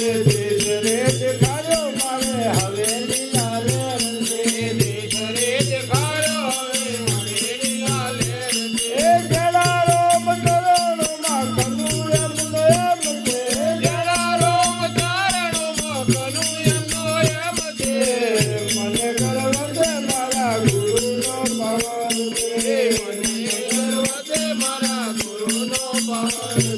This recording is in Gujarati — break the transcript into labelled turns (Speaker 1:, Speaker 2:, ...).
Speaker 1: દેશ રે દેખાડ્યો મારે હવે લીલા લેર છે દેશ રે દેખાડ્યો હવે મારે લીલા લેર છે એ જલારો મતરણો માં કનું એમ છે જલારો મતરણો માં કનું એમ છે મને ગર્વ છે મારા ગુરુનો પાવન છે મને ગર્વ છે મારા ગુરુનો પાવન